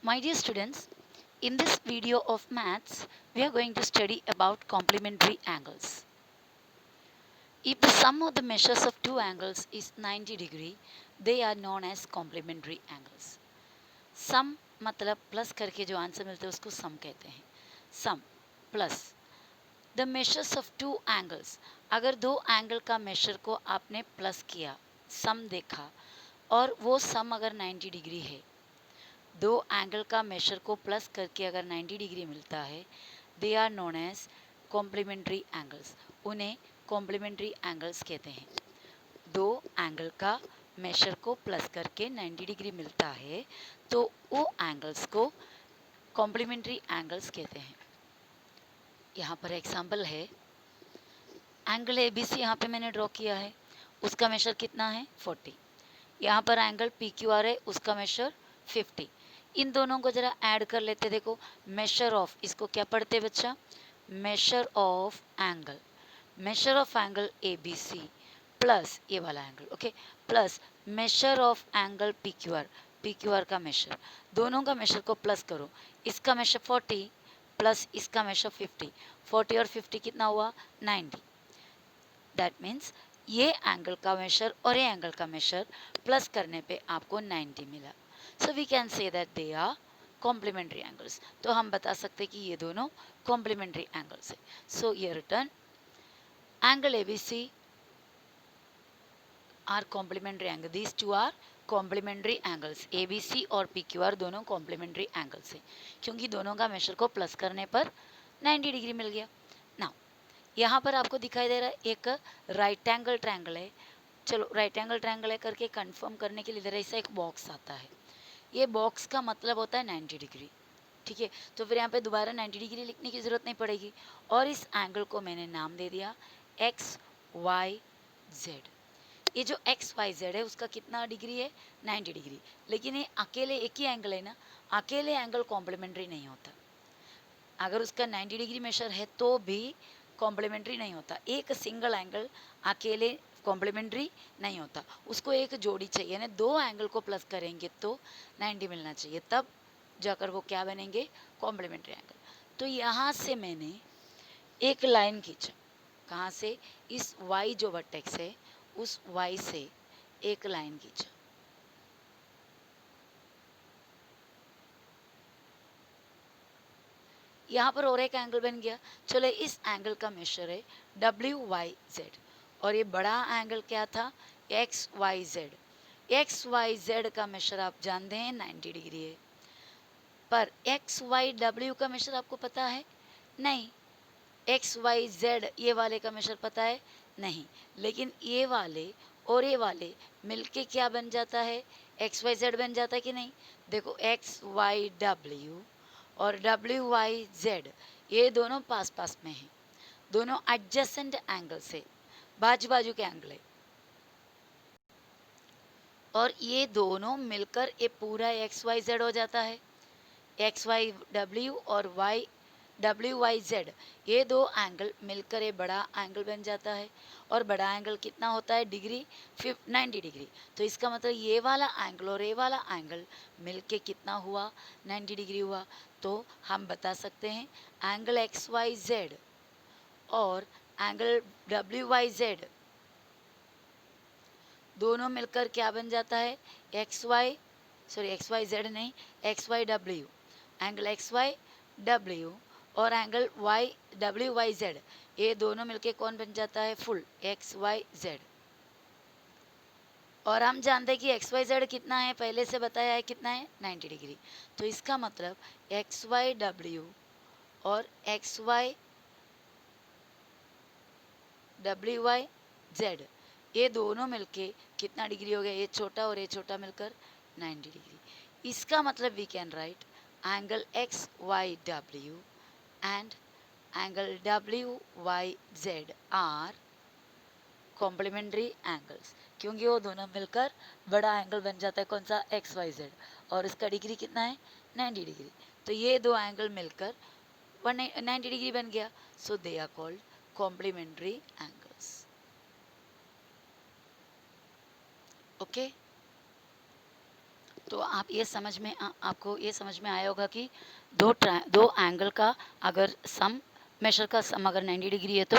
My dear students, in this video of maths, we are going to study about complementary angles. If the sum of the measures of two angles is 90 degree, they are known as complementary angles. Sum मतलब plus करके जो answer मिलते हैं उसको sum कहते हैं. Sum plus the measures of two angles. अगर दो एंगल का मेजर को आपने प्लस किया, सम देखा और वो सम अगर 90 डिग्री है, दो एंगल का मेजर को प्लस करके अगर 90 डिग्री मिलता है, they are known as complementary angles. उन्हें कॉम्प्लीमेंट्री एंगल्स कहते हैं. दो एंगल का मेजर को प्लस करके 90 डिग्री मिलता है तो वो एंगल्स को कॉम्प्लीमेंट्री एंगल्स कहते हैं. यहाँ पर एग्जांपल है, एंगल ए बी सी यहाँ पे मैंने ड्रॉ किया है. उसका मेजर कितना है? 40. यहाँ पर एंगल पी क्यू आर है, उसका मेजर 50. इन दोनों को जरा ऐड कर लेते. देखो मेजर ऑफ, इसको क्या पढ़ते बच्चा? Measure of angle. Measure of angle A B C plus ये वाला angle, okay, plus measure of angle P Q R. P Q R का मेजर, दोनों का मेजर को प्लस करो. इसका मेजर 40 प्लस इसका मेजर 50. 40 और 50 कितना हुआ? 90. दैट मीन्स ये एंगल का मेजर और ये एंगल का मेजर प्लस करने पे आपको 90 मिला. So we can say that they are complementary angles. तो हम बता सकते कि ये दोनों कॉम्प्लीमेंट्री एंगल्स है. सो ये return angle A B C are complementary angle. These two are complementary angles. A B C और पी क्यू आर दोनों कॉम्प्लीमेंट्री एंगल्स हैं क्योंकि दोनों का मेजर को प्लस करने पर 90 डिग्री मिल गया. नाउ यहाँ पर आपको दिखाई दे रहा है एक राइट एंगल ट्रायंगल है. चलो राइट एंगल ट्रायंगल है करके कंफर्म करने के लिए इधर ऐसा एक बॉक्स आता है. ये बॉक्स का मतलब होता है 90 डिग्री. ठीक है, तो फिर यहाँ पे दोबारा 90 डिग्री लिखने की ज़रूरत नहीं पड़ेगी. और इस एंगल को मैंने नाम दे दिया एक्स वाई जेड. ये जो एक्स वाई जेड है उसका कितना डिग्री है? 90 डिग्री. लेकिन ये अकेले एक ही एंगल है ना, अकेले एंगल कॉम्प्लीमेंट्री नहीं होता. अगर उसका 90 डिग्री मेजर है तो भी कॉम्प्लीमेंट्री नहीं होता. एक सिंगल एंगल अकेले कॉम्प्लीमेंट्री नहीं होता, उसको एक जोड़ी चाहिए ना. दो एंगल को प्लस करेंगे तो 90 मिलना चाहिए, तब जाकर वो क्या बनेंगे? Complementary angle. तो यहाँ से मैंने एक लाइन खींचा. कहाँ से? इस y जो वर्टेक्स है उस y से एक लाइन खींचा. यहाँ पर और एक एंगल बन गया. चलो इस एंगल का मेजर है डब्ल्यू वाई जेड और ये बड़ा एंगल क्या था? X Y Z. X Y Z का मेजर आप जानते हैं 90 डिग्री है. पर एक्स वाई डब्ल्यू का मेजर आपको पता है? नहीं. एक्स वाई जेड ये वाले का मेजर पता है? नहीं. लेकिन ये वाले और ये वाले मिलके क्या बन जाता है? एक्स वाई जेड बन जाता है कि नहीं? देखो एक्स वाई डब्ल्यू और डब्ल्यू वाई जेड ये दोनों पास पास में हैं. दोनों एडजेसेंट एंगल से, बाजू बाजू के एंगल है. और ये दोनों मिलकर ये पूरा एक्स वाई जेड हो जाता है. एक्स वाई डब्ल्यू और वाई डब्ल्यू वाई जेड ये दो एंगल मिलकर ये बड़ा एंगल बन जाता है. और बड़ा एंगल कितना होता है? Degree 90 degree. तो इसका मतलब ये वाला एंगल और ये वाला एंगल मिलके कितना हुआ? 90 डिग्री हुआ. तो हम बता सकते हैं एंगल एक्स वाई जेड और एंगल डब्ल्यू वाई जेड दोनों मिलकर क्या बन जाता है? एक्स वाई जेड नहीं, X Y W. Angle X Y W और angle Y W Y Z ये दोनों मिलके कौन बन जाता है? Full X Y Z. और हम जानते हैं कि एक्स वाई जेड कितना है, पहले से बताया है कितना है? 90 डिग्री. तो इसका मतलब एक्स वाई डब्ल्यू और X Y W Y Z ये दोनों मिलके कितना डिग्री हो गया? ये छोटा और ये छोटा मिलकर 90 डिग्री. इसका मतलब we can write angle X Y W and angle W Y Z are complementary angles. क्योंकि वो दोनों मिलकर बड़ा एंगल बन जाता है. कौन सा? X Y Z. और इसका डिग्री कितना है? 90 डिग्री. तो ये दो एंगल मिलकर 90 डिग्री बन गया. So they are called complementary angles. Okay, तो आप ये समझ में आपको ये समझ में आया होगा कि दो एंगल का अगर सम मेशर का सम अगर 90 डिग्री है तो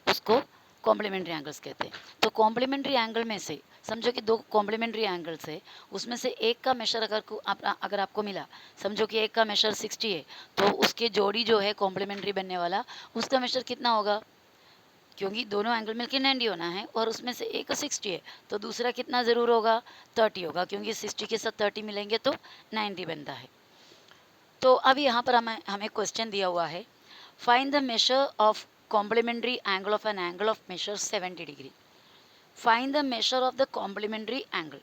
उसको कॉम्प्लीमेंट्री एंगल्स कहते हैं। तो कॉम्प्लीमेंट्री एंगल में से समझो कि दो कॉम्प्लीमेंट्री एंगल्स है, उसमें से एक का मेशर अगर आपको मिला, समझो कि एक का मेशर 60 है, तो उसके जोड़ी जो है कॉम्प्लीमेंट्री बनने वाला उसका मेशर कितना होगा, क्योंकि दोनों एंगल मिलकर 90 होना है और उसमें से एक 60 है तो दूसरा कितना ज़रूर होगा, 30 होगा, क्योंकि 60 के साथ 30 मिलेंगे तो 90 बनता है। तो अब यहाँ पर हमें क्वेश्चन दिया हुआ है, find the measure of complementary angle of an angle of measure 70 degree. Find the measure of the complementary angle.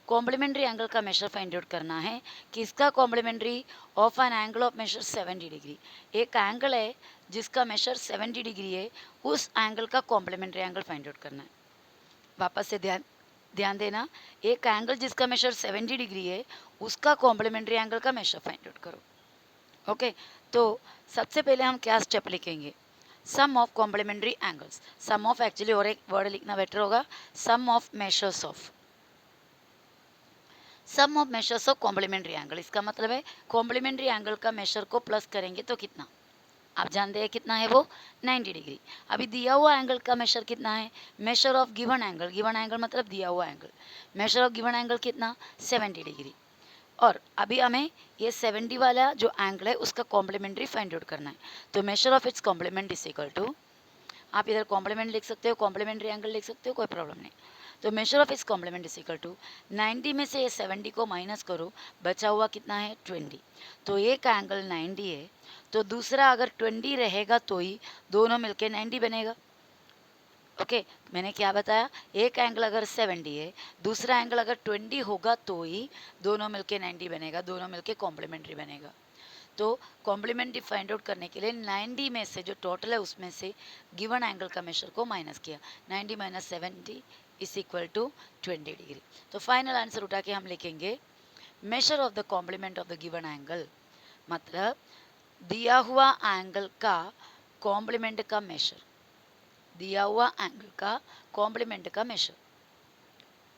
Complementary angle का मेशर फाइंड आउट करना है, किसका complementary of an angle of measure 70 degree. एक angle है जिसका measure 70 degree है, उस angle का कॉम्प्लीमेंट्री एंगल फाइंड आउट करना है। वापस से ध्यान ध्यान देना, एक एंगल जिसका मेशर 70 डिग्री है उसका कॉम्प्लीमेंट्री एंगल का मेशर फाइंड आउट करो। ओके, तो सबसे पहले हम क्या स्टेप लिखेंगे, sum of complementary angles. Sum of actually और एक वर्ड लिखना बेटर होगा, sum of measures of, sum of measures of complementary angle. इसका मतलब है कॉम्प्लीमेंट्री एंगल का मेशर को प्लस करेंगे तो कितना, आप जानते हैं कितना है वो, 90 डिग्री। अभी दिया हुआ एंगल का मेशर कितना है, measure of given angle, given angle मतलब दिया हुआ angle, measure of given angle कितना, 70 डिग्री। और अभी हमें ये 70 वाला जो एंगल है उसका कॉम्प्लीमेंट्री फाइंड आउट करना है। तो measure of its complement is equal to, आप इधर कॉम्प्लीमेंट लिख सकते हो, कॉम्प्लीमेंट्री एंगल लिख सकते हो, कोई प्रॉब्लम नहीं। तो measure of its complement is equal to 90 में से ये 70 को माइनस करो, बचा हुआ कितना है 20। तो एक एंगल 90 है तो दूसरा अगर 20 रहेगा तो ही दोनों मिलके 90 बनेगा। ओके, मैंने क्या बताया, एक एंगल अगर 70 है दूसरा एंगल अगर 20 होगा तो ही दोनों मिलके 90 बनेगा, दोनों मिलके कॉम्प्लीमेंट्री बनेगा। तो कॉम्प्लीमेंट्री फाइंड आउट करने के लिए 90 में से जो टोटल है उसमें से गिवन एंगल का मेशर को माइनस किया, 90 minus 70 is equal to 20 degree. तो फाइनल आंसर उठा के हम लिखेंगे measure of the complement of the given angle, मतलब दिया हुआ एंगल का कॉम्प्लीमेंट का मेशर, दिया हुआ एंगल का कॉम्प्लीमेंट का मेशर,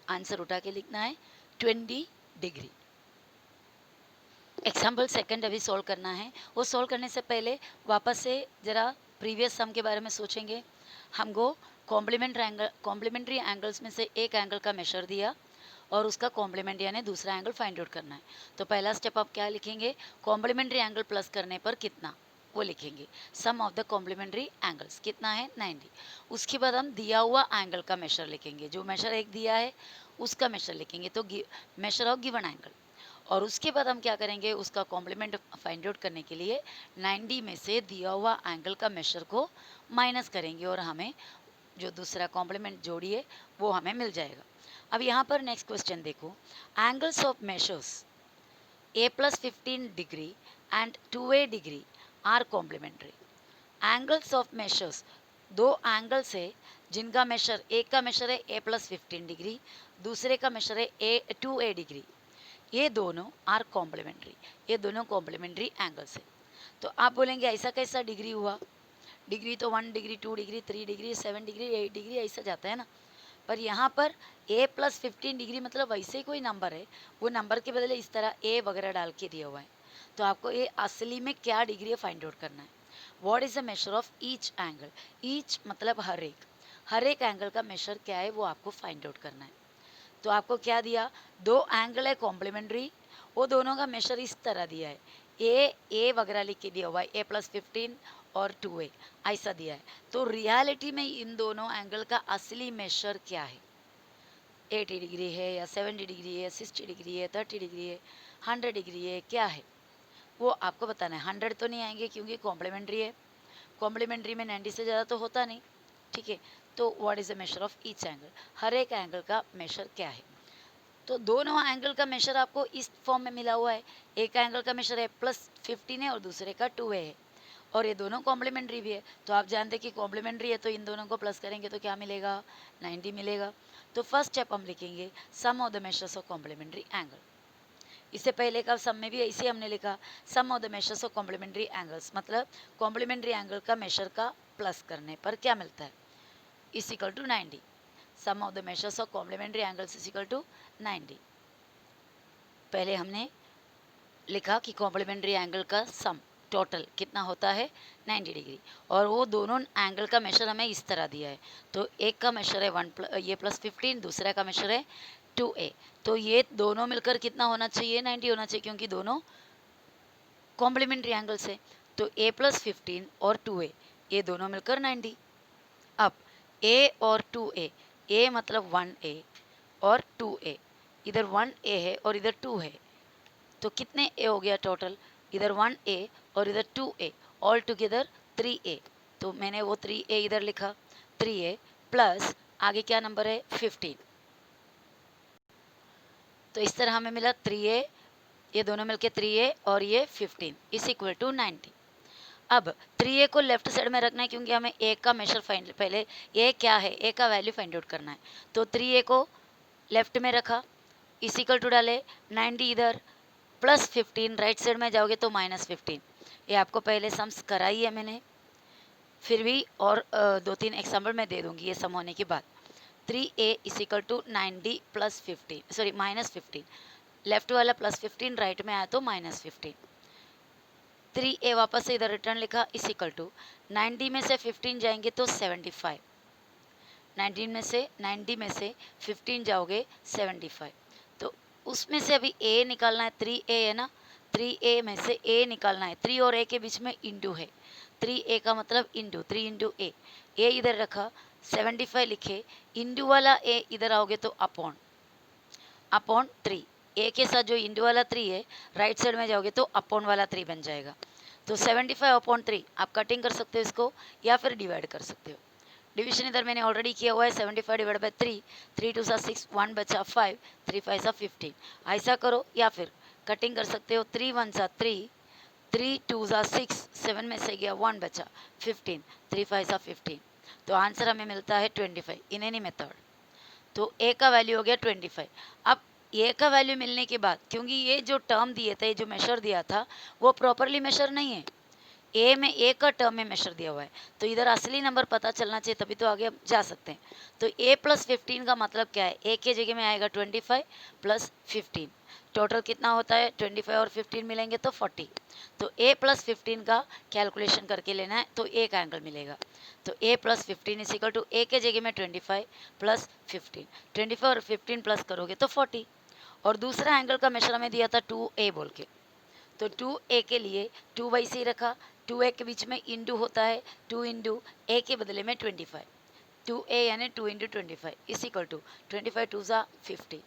आंसर उठा के लिखना है 20 डिग्री। एग्जाम्पल सेकंड अभी सॉल्व करना है, वो सॉल्व करने से पहले वापस से ज़रा प्रीवियस सम के बारे में सोचेंगे। हमको कॉम्प्लीमेंट्री एंगल्स में से एक एंगल का मेशर दिया और उसका कॉम्प्लीमेंट यानी दूसरा एंगल फाइंड आउट करना है। तो पहला स्टेप आप क्या लिखेंगे, कॉम्प्लीमेंट्री एंगल प्लस करने पर कितना वो लिखेंगे, sum of the complementary angles कितना है 90। उसके बाद हम दिया हुआ एंगल का मेशर लिखेंगे, जो मेशर एक दिया है उसका मेशर लिखेंगे, तो मेशर ऑफ गिवन एंगल। और उसके बाद हम क्या करेंगे, उसका कॉम्प्लीमेंट फाइंड आउट करने के लिए 90 में से दिया हुआ एंगल का मेशर को माइनस करेंगे और हमें जो दूसरा कॉम्प्लीमेंट जोड़ी है वो हमें मिल जाएगा। अब यहाँ पर नेक्स्ट क्वेश्चन देखो, angles of measures a plus 15 degree and 2a degree are complementary. Angles of measures, दो एंगल्स है जिनका मेशर, एक का मेशर है a प्लस 15 डिग्री, दूसरे का मेशर है a 2a डिग्री, ये दोनों आर कॉम्प्लीमेंट्री, ये दोनों कॉम्प्लीमेंट्री एंगल्स है। तो आप बोलेंगे ऐसा कैसा डिग्री हुआ, डिग्री तो 1 degree 2 degree 3 degree 7 degree 8 degree ऐसा जाता है ना, पर यहाँ पर a प्लस 15 डिग्री मतलब वैसे ही कोई नंबर है, वो नंबर के बदले इस तरह a वगैरह डाल के दिया हुआ है। तो आपको ये असली में क्या डिग्री है फाइंड आउट करना है। What is the measure of each angle, each मतलब हर एक एंगल का मेशर क्या है वो आपको फाइंड आउट करना है। तो आपको क्या दिया, दो एंगल है कॉम्प्लीमेंट्री, वो दोनों का मेशर इस तरह दिया है, ए वगैरह लिख के दिया हुआ है, a प्लस 15 और 2a ऐसा दिया है। तो रियलिटी में इन दोनों एंगल का असली मेशर क्या है, 80 डिग्री है या 70 डिग्री है, 60 डिग्री है, 30 डिग्री है, 100 डिग्री है, क्या है वो आपको बताना है। 100 तो नहीं आएंगे क्योंकि कॉम्प्लीमेंट्री है, कॉम्प्लीमेंट्री में 90 से ज़्यादा तो होता नहीं, ठीक है। तो what is the measure of each angle, हर एक एंगल का मेशर क्या है। तो दोनों एंगल का मेशर आपको इस फॉर्म में मिला हुआ है, एक एंगल का मेशर है प्लस 15 है और दूसरे का 2a है, और ये दोनों कॉम्प्लीमेंट्री भी है। तो आप जानते हैं कि कॉम्प्लीमेंट्री है तो इन दोनों को प्लस करेंगे तो क्या मिलेगा, 90 मिलेगा। तो फर्स्ट स्टेप हम लिखेंगे sum of the measures of complementary angle. इससे पहले का सम में भी ऐसे हमने लिखा, sum of the measures of complementary angles मतलब कॉम्प्लीमेंट्री एंगल का मेशर का प्लस करने पर क्या मिलता है, is equal to 90। Sum of the measures of complementary angles is equal to 90। पहले हमने लिखा कि कॉम्प्लीमेंट्री एंगल का सम टोटल कितना होता है 90 डिग्री, और वो दोनों एंगल का मेशर हमें इस तरह दिया है। तो एक का मेशर है ये +15, दूसरे का मेशर है 2a। तो ये दोनों मिलकर कितना होना चाहिए, 90 होना चाहिए, क्योंकि दोनों कॉम्प्लीमेंट्री एंगल्स है। तो a +15 और 2a, ये दोनों मिलकर 90। अब a और 2a, a मतलब 1a और 2a, इधर 1a है और इधर 2 है, तो कितने a हो गया टोटल, इधर 1a और इधर 2a, ऑल टुगेदर 3a। तो मैंने वो 3a इधर लिखा, 3a प्लस आगे क्या नंबर है 15। तो इस तरह हमें मिला 3a, ये दोनों मिलके 3a और ये 15 इज इक्वल टू 90। अब 3a को लेफ्ट साइड में रखना है, क्योंकि हमें a का मेशर फाइंड, पहले a क्या है, a का वैल्यू फाइंड आउट करना है। तो 3a को लेफ्ट में रखा, इज इक्वल टू डाले 90 इधर, +15 राइट साइड में जाओगे तो -15। ये आपको पहले सम्स कराई है मैंने, फिर भी और 2-3 एग्जाम्पल मैं दे दूंगी ये सम होने के बाद। 3a is equal to 90 +15, sorry -15, left वाला +15 राइट में आया तो -15। 3a वापस से इधर रिटर्न लिखा, इज इक्वल टू 90 में से 15 जाएंगे तो 75, 90 में से 15 जाओगे 75। तो उसमें से अभी a निकालना है, 3a है ना, 3a में से a निकालना है, 3 और a के बीच में इंटू है, 3a का मतलब इंटू, 3 इंटू a इधर रखा, 75 लिखे, इंटू वाला a इधर आओगे तो अपॉन 3, a के साथ जो इंटू वाला 3 है राइट साइड में जाओगे तो अपॉन वाला 3 बन जाएगा। तो 75/3 आप कटिंग कर सकते हो इसको, या फिर डिवाइड कर सकते हो। डिवीजन इधर मैंने ऑलरेडी किया हुआ है, 75 डिवाइड बाई 3, 3 2 6, 1 बचा 5, 3 5 15, ऐसा करो, या फिर कटिंग कर सकते हो, 3 1 3, 3 2 6, 7 में से गया 1 बचा 15, 3 5 15। तो आंसर हमें मिलता है 25 इन एनी मेथड। तो ए का वैल्यू हो गया 25। अब ए का वैल्यू मिलने के बाद, क्योंकि ये जो टर्म दिए थे, जो मेशर दिया था, वो प्रॉपरली मेशर नहीं है, ए में ए का टर्म में मेशर दिया हुआ है, तो इधर असली नंबर पता चलना चाहिए, तभी तो आगे जा सकते हैं। तो a +15 का मतलब क्या है, a के जगह में आएगा 25 + 15, टोटल कितना होता है 25 और 15 मिलेंगे तो 40। तो a +15 का कैलकुलेशन करके लेना है, तो a का एंगल मिलेगा। तो a +15 is equal to a के जगह में 25 + 15, 25 और 15 प्लस करोगे तो 40। और दूसरा एंगल का मेशर हमें दिया था 2a बोल के, तो 2a के लिए 2/c रखा, 2a के बीच में इंटू होता है, 2 इंटू a के बदले में 25, 2a यानी 2 इंटू 25 इज इक्वल टू 25 2 50।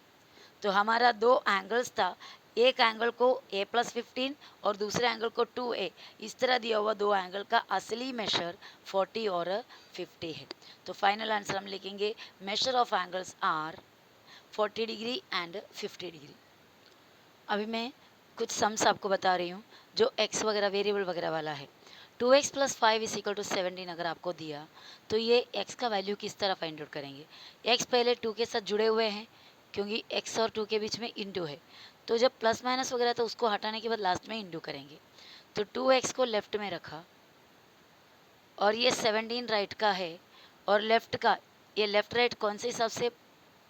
तो हमारा दो एंगल्स था, एक एंगल को a +15 और दूसरे एंगल को 2a, इस तरह दिया हुआ दो एंगल का असली मेशर 40 और 50 है। तो फाइनल आंसर हम लिखेंगे, measure of angles are 40 degree and 50 degree. अभी मैं कुछ सम्स आपको बता रही हूँ जो x वगैरह वेरिएबल वगैरह वाला है। 2x + 5 इज इक्वल टू 17 अगर आपको दिया, तो ये x का वैल्यू किस तरह फाइंड आउट करेंगे। x पहले 2 के साथ जुड़े हुए हैं, क्योंकि x और 2 के बीच में इंटू है, तो जब प्लस माइनस वगैरह तो उसको हटाने के बाद लास्ट में इंटू करेंगे। तो 2x को लेफ्ट में रखा, और ये 17 राइट का है, और लेफ्ट का, ये लेफ्ट राइट कौन से हिसाब से,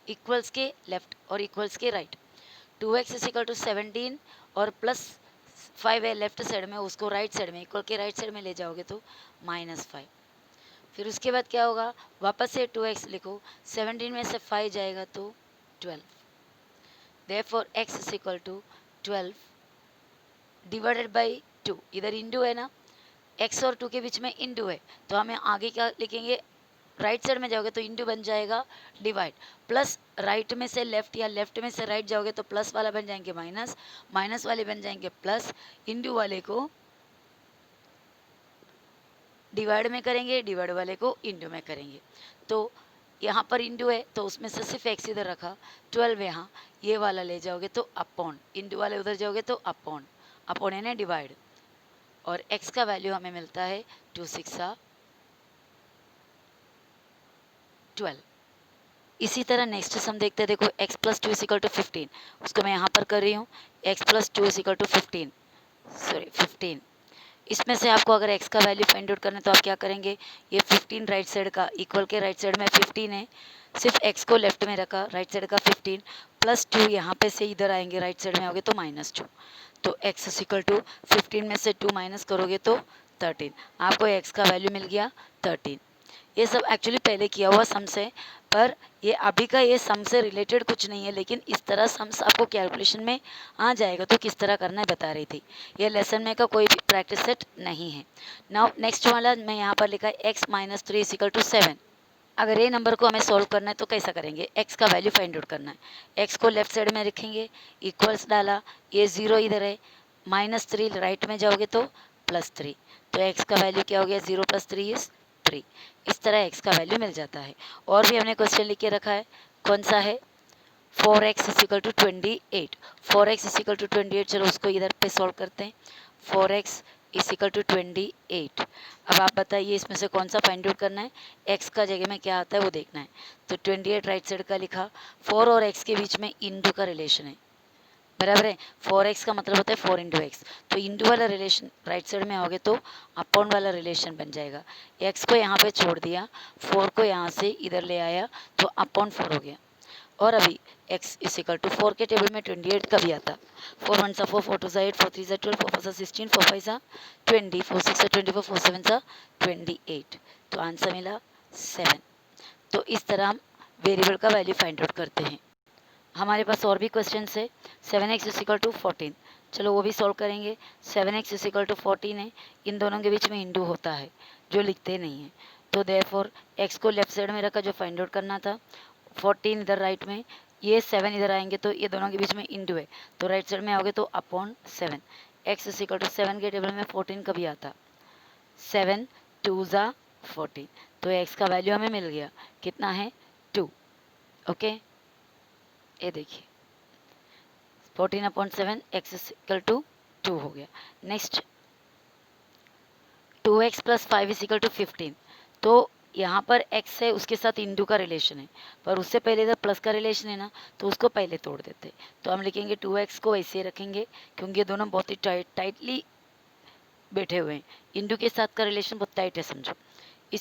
इक्वल्स के लेफ्ट और इक्वल्स के right. 2x is equal to 17 और +5 है लेफ्ट साइड में, उसको राइट साइड में, इक्वल के राइट साइड में ले जाओगे तो -5। फिर उसके बाद क्या होगा, वापस से 2x लिखो, 17 में से 5 जाएगा तो 12, therefore x is equal to 12 divided by 2, इधर इंटू है ना, x और 2 के बीच में इंटू है, तो हमें आगे क्या लिखेंगे, राइट साइड में जाओगे तो इंटू बन जाएगा डिवाइड, प्लस राइट में से लेफ्ट या लेफ्ट में से राइट जाओगे तो प्लस वाला बन जाएंगे माइनस, माइनस वाले बन जाएंगे प्लस, इंटू वाले को डिवाइड में करेंगे, डिवाइड वाले को इंटू में करेंगे। तो यहाँ पर इंटू है तो उसमें से सिर्फ एक्स इधर रखा, 12 यहाँ, ये वाला ले जाओगे तो अपॉन, इंटू वाले उधर जाओगे तो अपॉन, अपॉन यानी डिवाइड, और x का वैल्यू हमें मिलता है 2 6 12। इसी तरह नेक्स्ट सम देखते हैं, देखो x + 2 = 15, उसको मैं यहाँ पर कर रही हूँ, x + 2 = 15, सॉरी 15। इसमें से आपको अगर x का वैल्यू फाइंड आउट करना है तो आप क्या करेंगे, ये 15 राइट साइड का, इक्वल के राइट साइड में 15 है, सिर्फ x को लेफ्ट में रखा, राइट साइड का 15 +2 यहाँ पे से इधर आएंगे, राइट साइड में आओगे तो -2, तो x इज इक्वल टू 15 में से 2 माइनस करोगे तो 13, आपको x का वैल्यू मिल गया 13। ये सब एक्चुअली पहले किया हुआ सम्स है, पर ये अभी का ये सम से रिलेटेड कुछ नहीं है, लेकिन इस तरह सम्स आपको कैलकुलेशन में आ जाएगा तो किस तरह करना है बता रही थी। ये लेसन में का कोई भी प्रैक्टिस सेट नहीं है। नाउ नेक्स्ट वाला मैं यहाँ पर लिखा है x - 3 = 7। अगर ये नंबर को हमें सॉल्व करना है तो कैसा करेंगे, x का वैल्यू फाइंड आउट करना है। x को लेफ्ट साइड में रखेंगे, इक्वल्स डाला, ये 0 इधर है, -3 राइट में जाओगे तो +3, तो x का वैल्यू क्या हो गया, 0 + 3 = 3। इस तरह x का वैल्यू मिल जाता है। और भी हमने क्वेश्चन लिख के रखा है, कौन सा है, 4x = 28। 4x = 28, चलो उसको इधर पे सॉल्व करते हैं। 4x = 28। अब आप बताइए इसमें से कौन सा फाइंड आउट करना है, x का जगह में क्या आता है वो देखना है। तो 28 राइट साइड का लिखा, 4 और x के बीच में इंटू का रिलेशन है, बराबर है। 4x का मतलब होता है 4 × x, तो इंटू वाला रिलेशन राइट साइड में आओगे तो अपॉन वाला रिलेशन बन जाएगा। x को यहाँ पे छोड़ दिया, 4 को यहाँ से इधर ले आया तो अपॉन 4 हो गया। और अभी x = 4 के टेबल में 28 का भी आता, 4 1 4, 4 2 8, 4 3 12, 4 4 16, 4 5 20, 4 6 24, 4 7 28, तो आंसर मिला 7। तो इस तरह हम वेरिएबल का वैल्यू फाइंड आउट करते हैं। हमारे पास और भी क्वेश्चन है। 7x = 14, चलो वो भी सॉल्व करेंगे। 7x = 14 है, इन दोनों के बीच में इंटू होता है जो लिखते नहीं है, तो देयरफॉर x को लेफ्ट साइड में रखा जो फाइंड आउट करना था, 14 इधर राइट में, ये 7 इधर आएंगे तो ये दोनों के बीच में इंटू है, तो राइट साइड में आओगे तो अपॉन 7। x = 7 के टेबल में 14 कभी आता, 7 2 = 14, तो x का वैल्यू हमें मिल गया, कितना है 2। ओके, ये देखिए 14/7, x = 2 हो गया। नेक्स्ट 2x + 5 = 15, तो यहाँ पर x है उसके साथ इंटू का रिलेशन है, पर उससे पहले इधर प्लस का रिलेशन है ना, तो उसको पहले तोड़ देते, तो हम लिखेंगे 2x को ऐसे रखेंगे क्योंकि ये दोनों बहुत ही टाइटली बैठे हुए हैं, इंटू के साथ का रिलेशन बहुत टाइट है समझो। =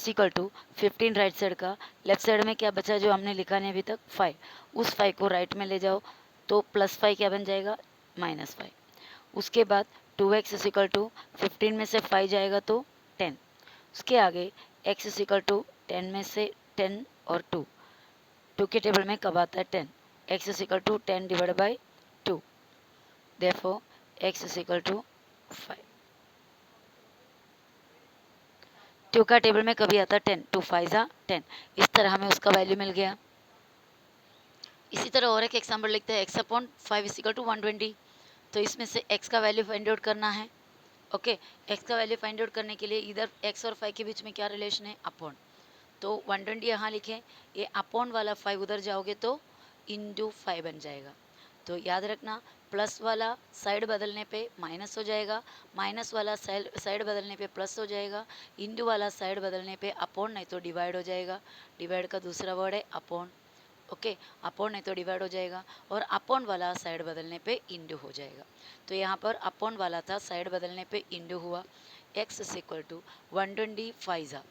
15 राइट साइड का, लेफ्ट साइड में क्या बचा जो हमने लिखा नहीं अभी तक, 5, उस 5 को राइट में ले जाओ तो +5 क्या बन जाएगा, -5। उसके बाद 2x = 15 में से 5 जाएगा तो 10, उसके आगे x = 10 में से 10 और 2, 2 के टेबल में कब आता है 10, x = 10 / 2, देयरफॉर x = 5। 2 का टेबल में कभी आता 10, 2 5 = 10, इस तरह हमें उसका वैल्यू मिल गया। इसी तरह और एक एग्जाम्पल लिखते हैं, x/5 = 120, तो इसमें से x का वैल्यू फाइंड आउट करना है। ओके, x का वैल्यू फाइंड आउट करने के लिए इधर x और 5 के बीच में क्या रिलेशन है, अपॉन, तो 120 यहाँ लिखें, ये अपॉन वाला 5 उधर जाओगे तो इंटू 5 बन जाएगा। तो याद रखना, प्लस वाला साइड बदलने पे माइनस हो जाएगा, माइनस वाला साइड बदलने पे प्लस हो जाएगा, इंटू वाला साइड बदलने पे अपॉन नहीं तो डिवाइड हो जाएगा। डिवाइड का दूसरा वर्ड है अपॉन। ओके, अपॉन नहीं तो डिवाइड हो जाएगा, और अपॉन वाला साइड बदलने पे इंटू हो जाएगा। तो यहाँ पर अपॉन वाला था, साइड बदलने पे इंटू हुआ। x = 120 5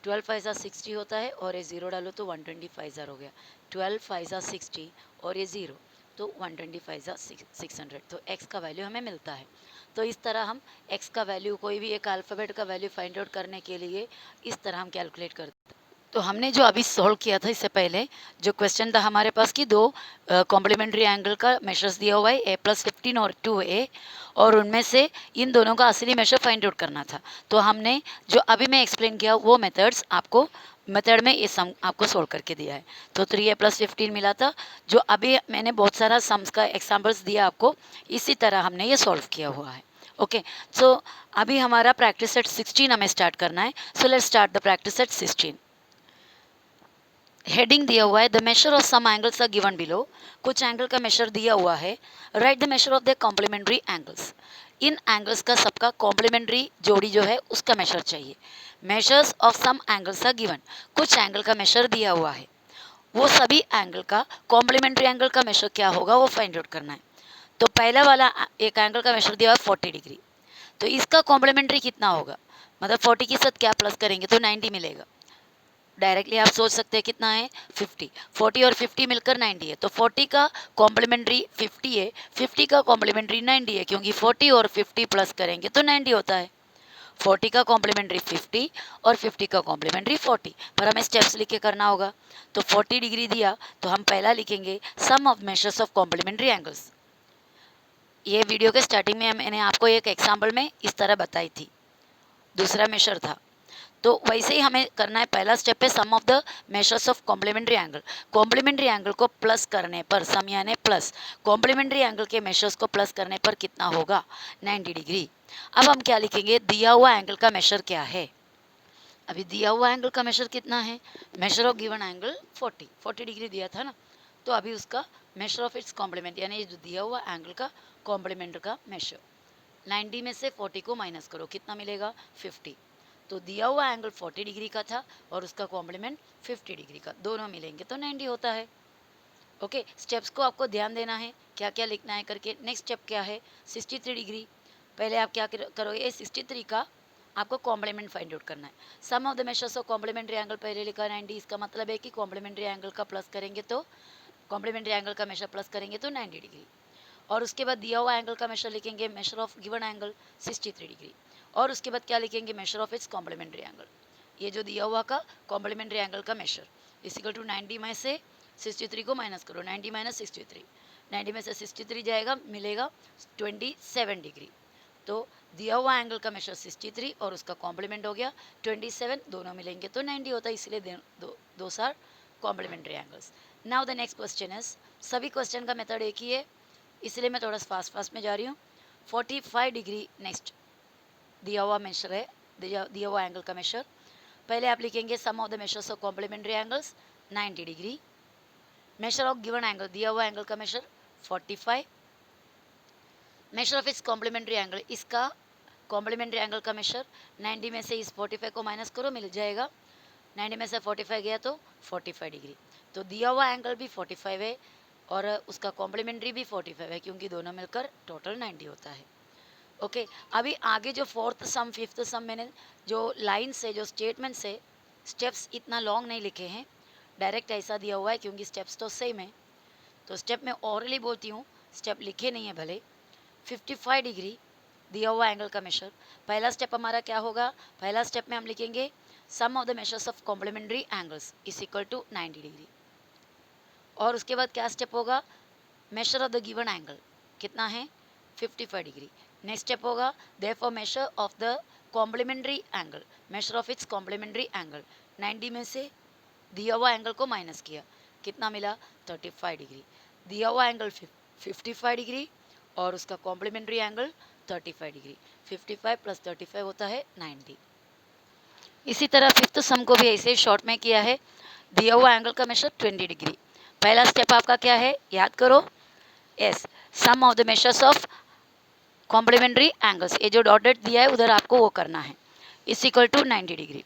12 5 60 होता है, और ये 0 डालो तो 125 हो गया। 12 5 60 और ये 0, तो 125 600, तो x का वैल्यू हमें मिलता है। तो इस तरह हम x का वैल्यू, कोई भी एक अल्फ़ाबेट का वैल्यू फाइंड आउट करने के लिए इस तरह हम कैलकुलेट करते हैं। तो हमने जो अभी सॉल्व किया था इससे पहले जो क्वेश्चन था हमारे पास कि दो कॉम्प्लीमेंट्री एंगल का मेजर्स दिया हुआ है, a + 15 और 2a, और उनमें से इन दोनों का असली मेजर फाइंड आउट करना था। तो हमने जो अभी मैं एक्सप्लेन किया वो मेथड्स आपको मेथड में ये सम आपको सोल्व करके दिया है। तो 3a + 15 मिला था, जो अभी मैंने बहुत सारा सम्स का एग्जाम्पल्स दिया आपको, इसी तरह हमने ये सॉल्व किया हुआ है। ओके, सो अभी हमारा प्रैक्टिस सेट 16 हमें स्टार्ट करना है। So let's start the practice set 16। हेडिंग दिया हुआ है, the measure of some angles are given below. कुछ एंगल का मेजर दिया हुआ है, write the measure of the complementary angles. इन एंगल्स का सबका कॉम्प्लीमेंट्री जोड़ी जो है उसका मेजर चाहिए। Measures of some angles are given, कुछ एंगल का मेजर दिया हुआ है, वो सभी एंगल का कॉम्प्लीमेंट्री एंगल का मेजर क्या होगा वो फाइंड आउट करना है। तो पहला वाला एक एंगल का मेजर दिया हुआ है 40 डिग्री, तो इसका कॉम्प्लीमेंट्री कितना होगा, मतलब 40 के साथ क्या प्लस करेंगे तो 90 मिलेगा। डायरेक्टली आप सोच सकते हैं कितना है 50, 40 और 50 मिलकर 90 है, तो 40 का कॉम्प्लीमेंट्री 50 है, 50 का कॉम्प्लीमेंट्री 90 है, क्योंकि 40 और 50 प्लस करेंगे तो 90 होता है। 40 का कॉम्प्लीमेंट्री 50 और 50 का कॉम्प्लीमेंट्री 40, पर हमें स्टेप्स लिख के करना होगा। तो 40 डिग्री दिया तो हम पहला लिखेंगे sum of measures of complementary angles. ये वीडियो के स्टार्टिंग में मैंने आपको एक एग्जाम्पल में इस तरह बताई थी, दूसरा मेजर था। तो वैसे ही हमें करना है, पहला स्टेप है sum of the measures of complementary angle. Complementary angle को प्लस करने पर, सम यानी प्लस, कॉम्प्लीमेंट्री एंगल के मेजर्स को प्लस करने पर कितना होगा 90 डिग्री। अब हम क्या लिखेंगे, दिया हुआ एंगल का मेजर क्या है। अभी दिया हुआ एंगल का मेजर कितना है, major of given angle 40 degree दिया था ना, तो अभी उसका मेजर ऑफ इट्स कॉम्प्लीमेंट यानी जो दिया हुआ एंगल का कॉम्प्लीमेंट का मेजर, 90 में से 40 को माइनस करो, कितना मिलेगा 50। तो दिया हुआ एंगल 40 डिग्री का था और उसका कॉम्प्लीमेंट 50 डिग्री का, दोनों मिलेंगे तो 90 होता है। ओके, स्टेप्स को आपको ध्यान देना है क्या क्या लिखना है करके। नेक्स्ट स्टेप क्या है 63 डिग्री। पहले आप क्या करोगे, 63 का आपको कॉम्प्लीमेंट फाइंड आउट करना है। Sum of the measures of complementary angle पहले लिखा 90, इसका मतलब है कि कॉम्प्लीमेंट्री एंगल का प्लस करेंगे तो, कॉम्प्लीमेंट्री एंगल का मेजर प्लस करेंगे तो 90 डिग्री। और उसके बाद दिया हुआ एंगल का मेजर लिखेंगे, measure of given angle 63 degree. और उसके बाद क्या लिखेंगे, measure of its complementary angle. ये जो दिया हुआ का कॉम्प्लीमेंट्री एंगल का मेजर इक्वल टू 90 में से 63 को माइनस करो, 90 माइनस 63, 90 में से 63 जाएगा, मिलेगा 27 डिग्री। तो दिया हुआ एंगल का मेजर 63 और उसका कॉम्प्लीमेंट हो गया 27, दोनों मिलेंगे तो 90 होता है, इसलिए those are complementary angles. Now the next question is, सभी क्वेश्चन का मेथड एक ही है इसलिए मैं थोड़ा फास्ट में जा रही हूँ। 45 डिग्री नेक्स्ट दिया हुआ मेजर है, दिया हुआ एंगल का मेजर। पहले आप लिखेंगे sum of the measures of complementary angles 90 degree, measure of given angle दिया हुआ एंगल का measure 45, measure of its complementary angle, इसका कॉम्प्लीमेंट्री एंगल का मेजर 90 में से इस 45 को माइनस करो, मिल जाएगा 90 में से 45 गया तो 45 डिग्री। तो दिया हुआ एंगल भी 45 है और उसका कॉम्प्लीमेंट्री भी 45 है, क्योंकि दोनों मिलकर टोटल 90 होता है। ओके, अभी आगे जो फोर्थ सम फिफ्थ सम मैंने जो लाइन से जो स्टेटमेंट से स्टेप्स इतना लॉन्ग नहीं लिखे हैं, डायरेक्ट ऐसा दिया हुआ है क्योंकि स्टेप्स तो सेम है। तो स्टेप मैं ओरली बोलती हूँ, स्टेप लिखे नहीं है भले। 55 डिग्री दिया हुआ एंगल का मेजर, पहला स्टेप हमारा क्या होगा, पहला स्टेप में हम लिखेंगे sum of the measures of complementary angles is equal to 90 degree. और उसके बाद क्या स्टेप होगा, measure of the given angle कितना है 55 डिग्री। नेक्स्ट स्टेप होगा therefore measure of the complementary angle, measure of its complementary angle, 90 में से दिया हुआ एंगल को माइनस किया, कितना मिला 35 डिग्री। दिया हुआ एंगल 55 डिग्री और उसका कॉम्प्लीमेंट्री एंगल 35 डिग्री, 55 प्लस 35 होता है 90। इसी तरह फिफ्थ सम को भी ऐसे शॉर्ट में किया है, दिया हुआ एंगल का मेजर 20 डिग्री। पहला स्टेप आपका क्या है याद करो, yes sum of the measures of complementary angles, ये जो डॉटेड दिया है उधर आपको वो करना है, is equal to 90 degree.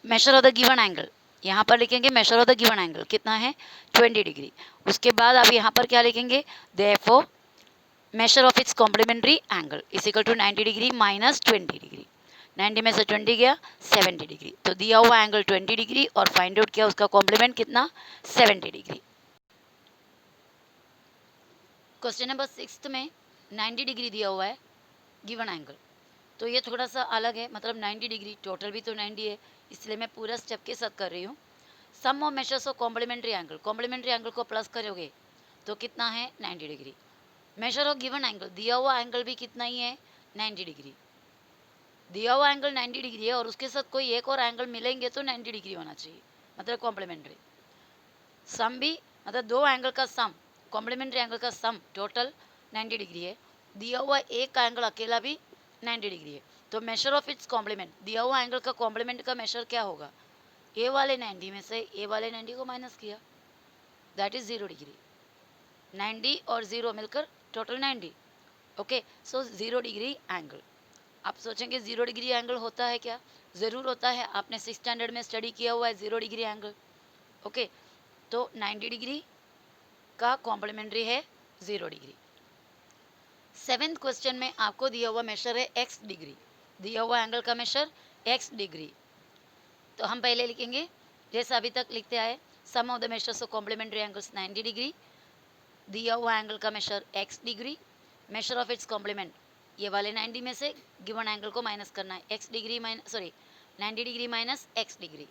Measure of the given angle यहाँ पर लिखेंगे, measure of the given angle कितना है 20 डिग्री। उसके बाद आप यहाँ पर क्या लिखेंगे, therefore measure of its complementary angle is equal to 90 degree minus 20 degree, 90 में से 20 गया 70 डिग्री। तो दिया हुआ एंगल 20 डिग्री और फाइंड आउट किया उसका कॉम्प्लीमेंट कितना 70 डिग्री। क्वेश्चन नंबर 6 में 90 डिग्री दिया हुआ है गिवन एंगल, तो ये थोड़ा सा अलग है, मतलब 90 डिग्री टोटल भी तो 90 है, इसलिए मैं पूरा स्टेप के साथ कर रही हूँ। Sum of measures of complementary angle, complementary angle को प्लस करोगे तो कितना है 90 degree. Measure of given angle, दिया हुआ एंगल भी कितना ही है 90 डिग्री, दिया हुआ एंगल 90 डिग्री है और उसके साथ कोई एक और एंगल मिलेंगे तो 90 डिग्री होना चाहिए, मतलब कॉम्प्लीमेंट्री। सम भी मतलब दो एंगल का सम, कॉम्प्लीमेंट्री एंगल का सम टोटल 90 डिग्री है, दिया हुआ एक का एंगल अकेला भी 90 डिग्री है। तो मेजर ऑफ इट्स कॉम्प्लीमेंट, दिया हुआ एंगल का कॉम्प्लीमेंट का मेजर क्या होगा, ए वाले 90 में से ए वाले 90 को माइनस किया, दैट इज 0 डिग्री। 90 और 0 मिलकर टोटल 90। ओके, सो 0 डिग्री एंगल। आप सोचेंगे 0 डिग्री एंगल होता है क्या, ज़रूर होता है, आपने 6 स्टैंडर्ड में स्टडी किया हुआ है 0 डिग्री एंगल। ओके, तो 90 डिग्री का कॉम्प्लीमेंट्री है 0 डिग्री। सेवेंथ क्वेश्चन में आपको दिया हुआ मेजर है x डिग्री, दिया हुआ एंगल का मेजर x डिग्री। तो हम पहले लिखेंगे जैसा अभी तक लिखते आए, sum of the measures of complementary angles 90 degree, दिया हुआ एंगल का measure x degree, measure of its complement ये वाले 90 में से गिवन एंगल को माइनस करना है, x degree minus 90 degree minus x degree.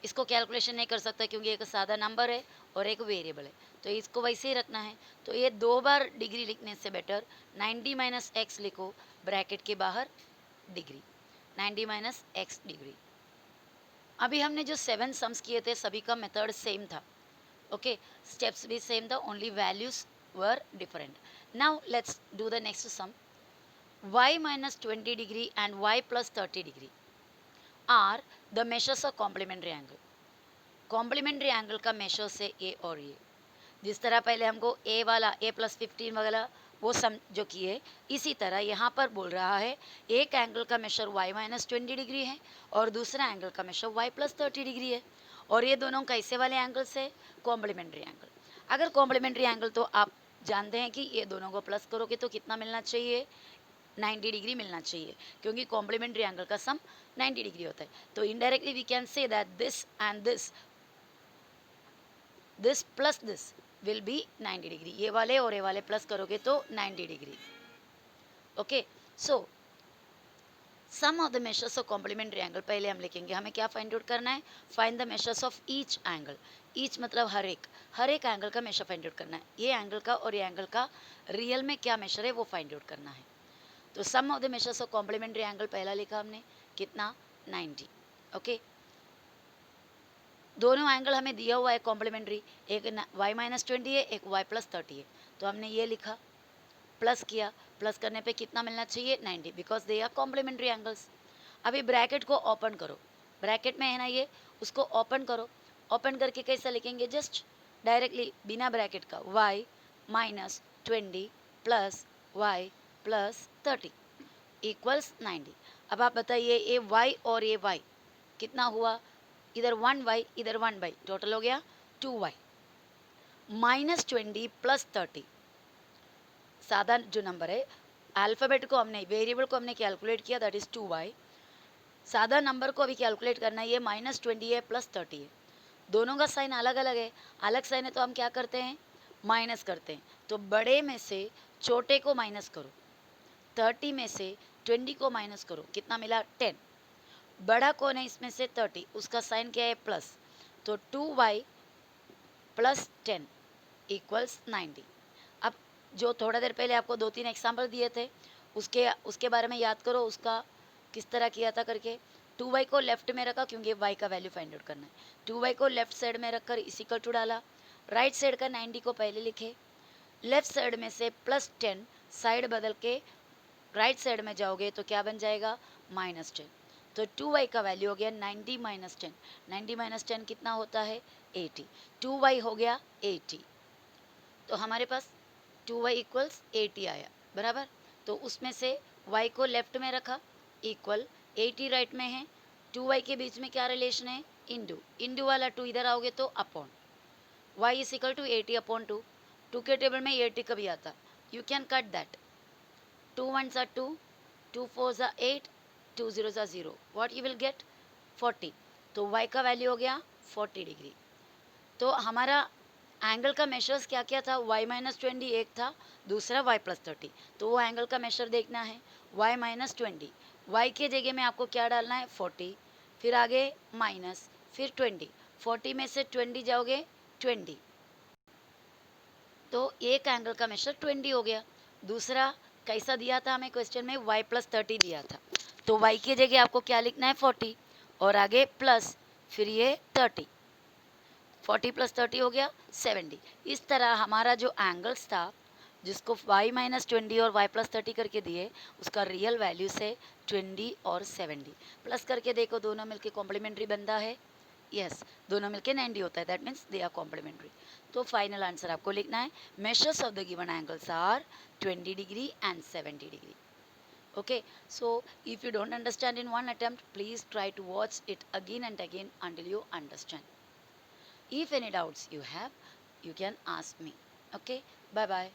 इसको कैलकुलेशन नहीं कर सकता क्योंकि एक सादा नंबर है और एक वेरिएबल है, तो इसको वैसे ही रखना है। तो ये 2 बार डिग्री लिखने से बेटर 90 माइनस एक्स लिखो ब्रैकेट के बाहर डिग्री, 90 माइनस एक्स डिग्री। अभी हमने जो 7 सम्स किए थे सभी का मेथड सेम था, ओके, स्टेप्स भी सेम था, only values were different. Now let's do the next sum. y minus 20 degree and y plus 30 degree are the measures of complementary angle. Complementary angle का measures है A और ये। जिस तरह पहले हमको ए वाला a प्लस 15 वगैरह वो सम जो किए, इसी तरह यहाँ पर बोल रहा है एक एंगल का मेजर y माइनस 20 डिग्री है और दूसरा एंगल का मेजर y प्लस 30 डिग्री है, और ये दोनों कैसे वाले एंगल्स है? Complementary angle. अगर कॉम्प्लीमेंट्री एंगल तो आप जानते हैं कि ये दोनों को प्लस करोगे तो कितना मिलना चाहिए? 90 डिग्री मिलना चाहिए, क्योंकि कॉम्प्लीमेंट्री एंगल का सम 90 डिग्री होता है। तो indirectly we can say that this and this plus this will be 90 degree. ये वाले और ये वाले प्लस करोगे तो 90 degree. Okay, so sum of the measures of complementary angle पहले हम लिखेंगे। हमें क्या फाइंड आउट करना है? Find the measures of each angle. Each मतलब हर एक एंगल का मेजर फाइंड आउट करना है। ये एंगल का और ये एंगल का रियल में क्या मेजर है वो फाइंड आउट करना है। तो sum of the measures of complementary angle पहला लिखा हमने, कितना? 90। ओके, दोनों एंगल हमें दिया हुआ है कॉम्प्लीमेंट्री, एक y माइनस 20 है, एक y प्लस 30 है, तो हमने ये लिखा, प्लस किया, प्लस करने पे कितना मिलना चाहिए? 90, because they are complementary angles. अभी ब्रैकेट को ओपन करो, ब्रैकेट में है ना ये, उसको ओपन करो। ओपन करके कैसा लिखेंगे? जस्ट डायरेक्टली बिना ब्रैकेट का y minus 20 plus y plus 30 equals 90। अब आप बताइए ये y और ये y कितना हुआ? इधर 1y इधर 1y, टोटल हो गया 2y माइनस 20 प्लस 30। साधा जो नंबर है, अल्फ़ाबेट को हमने, वेरिएबल को हमने कैलकुलेट किया, दैट इज 2y। साधा नंबर को अभी कैलकुलेट करना है, ये माइनस 20 है प्लस 30 है, दोनों का साइन अलग अलग है। अलग साइन है तो हम क्या करते हैं? माइनस करते हैं। तो बड़े में से छोटे को माइनस करो, 30 में से 20 को माइनस करो, कितना मिला? 10। बड़ा कौन है इसमें से? 30, उसका साइन क्या है? प्लस, तो 2y प्लस 10 इक्वल्स 90। अब जो थोड़ा देर पहले आपको 2-3 एग्जाम्पल दिए थे उसके बारे में याद करो, उसका किस तरह किया था करके। 2y को लेफ्ट में रखा क्योंकि y का वैल्यू फाइंड आउट करना है। 2y को लेफ्ट साइड में रखकर इक्वल टू डाला, राइट साइड का 90 को पहले लिखे, लेफ्ट साइड में से प्लस 10 साइड बदल के राइट साइड में जाओगे तो क्या बन जाएगा? माइनस 10। तो 2y का वैल्यू हो गया 90 माइनस 10। 90 माइनस 10 कितना होता है? 80। 2y हो गया 80, तो हमारे पास 2y इक्वल्स 80 आया, बराबर। तो उसमें से y को लेफ्ट में रखा, इक्वल 80 राइट में है, 2y के बीच में क्या रिलेशन है? इंटू, इंटू वाला 2 इधर आओगे तो upon, y is equal to 80 upon 2। 2 के टेबल में 80 कभी आता, you can cut that. 2 1s are 2, 2 4s are 8, 2 0s are 0, what you will get? 40। तो y का वैल्यू हो गया 40 डिग्री। तो हमारा एंगल का मेजर्स क्या क्या था? y माइनस 20 एक था, दूसरा y प्लस 30। तो वो एंगल का मेजर देखना है, y माइनस 20, y के जगह में आपको क्या डालना है? 40, फिर आगे माइनस, फिर 20, 40 में से 20 जाओगे 20, तो एक एंगल का मेजर 20 हो गया। दूसरा कैसा दिया था हमें क्वेश्चन में? y प्लस 30 दिया था, तो y की जगह आपको क्या लिखना है? 40, और आगे प्लस, फिर ये 30, 40 प्लस 30 हो गया 70। इस तरह हमारा जो एंगल्स था जिसको y माइनस 20 और y प्लस 30 करके दिए, उसका रियल वैल्यूज है 20 और 70। प्लस करके देखो, दोनों मिलके कॉम्प्लीमेंट्री बनता है। यस, दोनों मिलके 90 होता है, that means they are complementary. तो फाइनल आंसर आपको लिखना है, measures of the given angles are 20 degree and 70 degree. Okay, so if you don't understand in one attempt, please try to watch it again and again until you understand. If any doubts you have, you can ask me. Okay, bye bye.